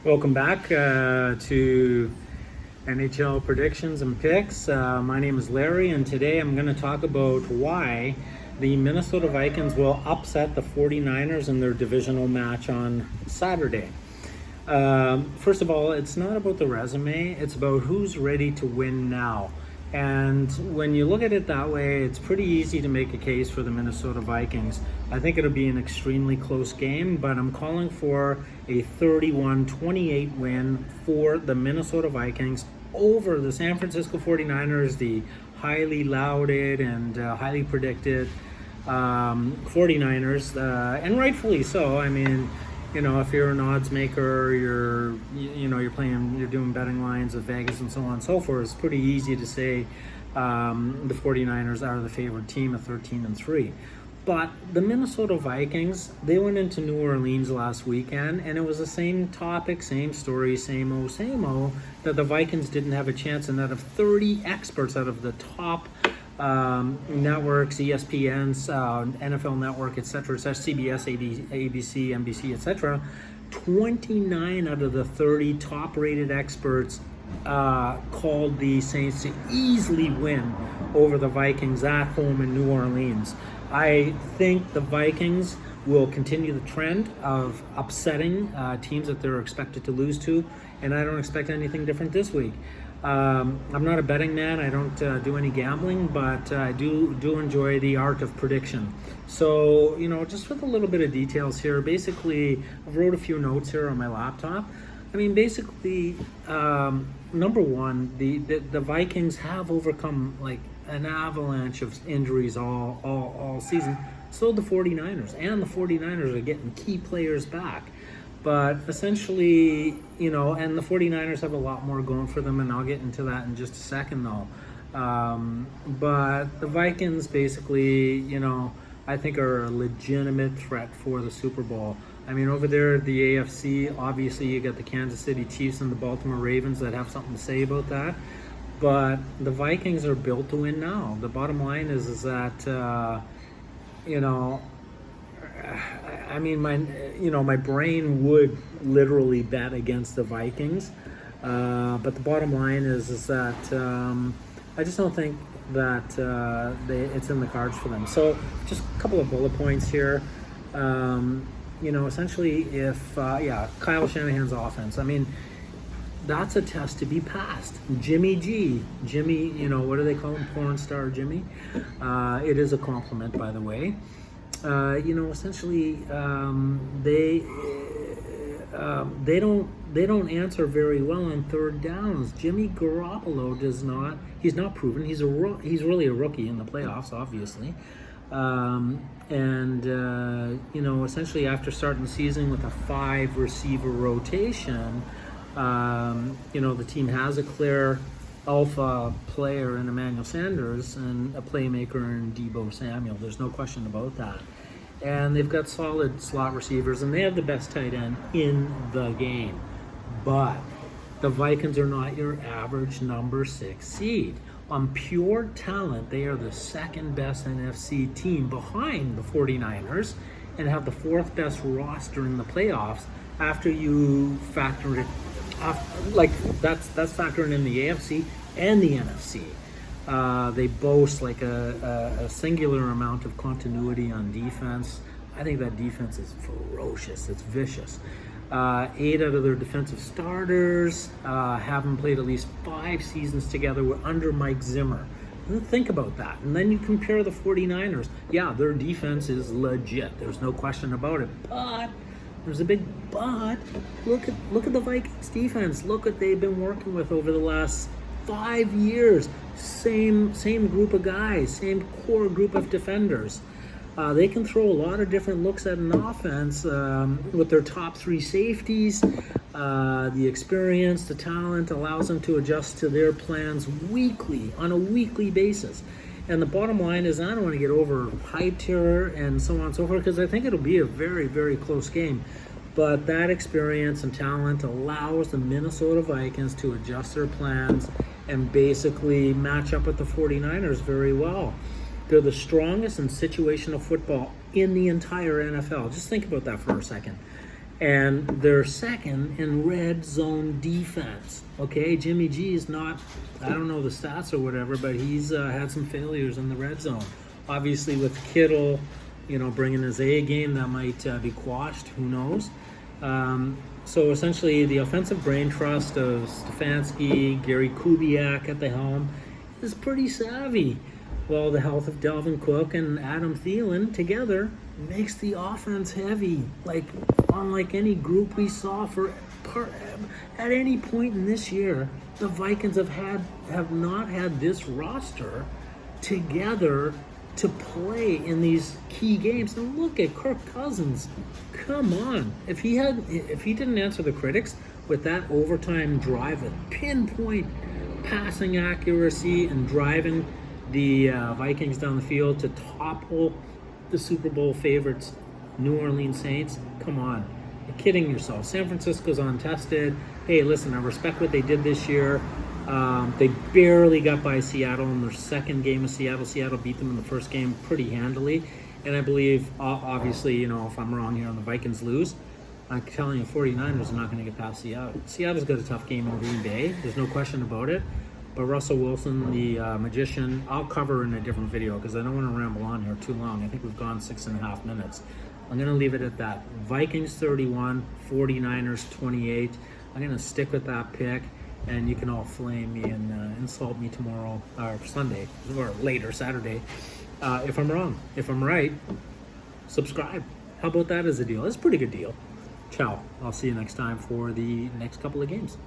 Welcome back to NHL predictions and picks. My name is Larry, and today I'm going to talk about why the Minnesota Vikings will upset the 49ers in their divisional match on Saturday. First of all, it's not about the resume, it's about who's ready to win now. And when you look at it that way, it's pretty easy to make a case for the Minnesota Vikings. I think it'll be an extremely close game, but I'm calling for a 31-28 win for the Minnesota Vikings over the San Francisco 49ers, the highly lauded and highly predicted 49ers, and rightfully so. I mean, if you're an odds maker, you're doing betting lines with Vegas and so on and so forth, it's pretty easy to say the 49ers are the favorite team at 13-3. But the Minnesota Vikings, they went into New Orleans last weekend, and it was the same topic, same story, same old, that the Vikings didn't have a chance. And out of 30 experts out of the top networks, ESPN's, NFL Network, etc., CBS, ABC, NBC, etc., 29 out of the 30 top-rated experts called the Saints to easily win over the Vikings at home in New Orleans. I think the Vikings will continue the trend of upsetting teams that they're expected to lose to, and I don't expect anything different this week. I'm not a betting man. I don't do any gambling, but I do enjoy the art of prediction. So, just with a little bit of details here, basically, I've wrote a few notes here on my laptop. I mean, basically, number one, the Vikings have overcome like an avalanche of injuries all season. So the 49ers, and the 49ers are getting key players back. But essentially, and the 49ers have a lot more going for them, and I'll get into that in just a second, though. But the Vikings basically, I think are a legitimate threat for the Super Bowl. I mean, over there at the AFC, obviously you got the Kansas City Chiefs and the Baltimore Ravens that have something to say about that. But the Vikings are built to win now. The bottom line is that, I mean, my brain would literally bet against the Vikings, but the bottom line is that I just don't think that it's in the cards for them. So, just a couple of bullet points here. Essentially, if Kyle Shanahan's offense, I mean, that's a test to be passed. Jimmy, what do they call him? Porn star Jimmy. It is a compliment, by the way. Essentially, they don't answer very well on third downs. Jimmy Garoppolo does not. He's not proven. He's really a rookie in the playoffs, obviously. Essentially after starting the season with a 5 receiver rotation, the team has a clear alpha player in Emmanuel Sanders and a playmaker in Deebo Samuel. There's no question about that. And they've got solid slot receivers, and they have the best tight end in the game. But the Vikings are not your average number 6 seed. On pure talent, they are the second best NFC team behind the 49ers and have the 4th best roster in the playoffs after you factor it. That's factoring in the AFC and the NFC. They boast like a singular amount of continuity on defense. I think that defense is ferocious. It's vicious. 8 out of their defensive starters haven't played at least 5 seasons together under Mike Zimmer. Think about that. And then you compare the 49ers. Yeah, their defense is legit. There's no question about it. But there's a big but. Look at the Vikings defense. Look what they've been working with over the last 5 years. Same group of guys, same core group of defenders. They can throw a lot of different looks at an offense with their top 3 safeties. The experience, the talent allows them to adjust to their plans on a weekly basis. And the bottom line is, I don't want to get overhyped here and so on and so forth, because I think it'll be a very, very close game. But that experience and talent allows the Minnesota Vikings to adjust their plans and basically match up with the 49ers very well. They're the strongest in situational football in the entire NFL. Just think about that for a second. and they're second in red zone defense. Okay, Jimmy G is not, I don't know the stats or whatever, but he's had some failures in the red zone. Obviously, with Kittle, bringing his A game, that might be quashed. Who knows? So essentially, the offensive brain trust of Stefanski, Gary Kubiak at the helm is pretty savvy. Well, the health of Dalvin Cook and Adam Thielen together makes the offense heavy, like unlike any group we saw at any point in this year. The Vikings have not had this roster together to play in these key games. And look at Kirk Cousins. Come on. If he didn't answer the critics with that overtime drive, with pinpoint passing accuracy and driving the Vikings down the field to topple the Super Bowl favorites, New Orleans Saints, come on. You're kidding yourself. San Francisco's untested. Hey, listen, I respect what they did this year. They barely got by Seattle in their second game of Seattle. Seattle beat them in the first game pretty handily. And I believe, obviously, if I'm wrong here and the Vikings lose, I'm telling you, 49ers are not going to get past Seattle. Seattle's got a tough game in Green Bay. There's no question about it. But Russell Wilson, the magician, I'll cover in a different video because I don't want to ramble on here too long. I think we've gone 6.5 minutes. I'm going to leave it at that. Vikings 31, 49ers 28. I'm going to stick with that pick, and you can all flame me and insult me tomorrow, or Sunday, or later, Saturday, if I'm wrong. If I'm right, subscribe. How about that as a deal? That's a pretty good deal. Ciao. I'll see you next time for the next couple of games.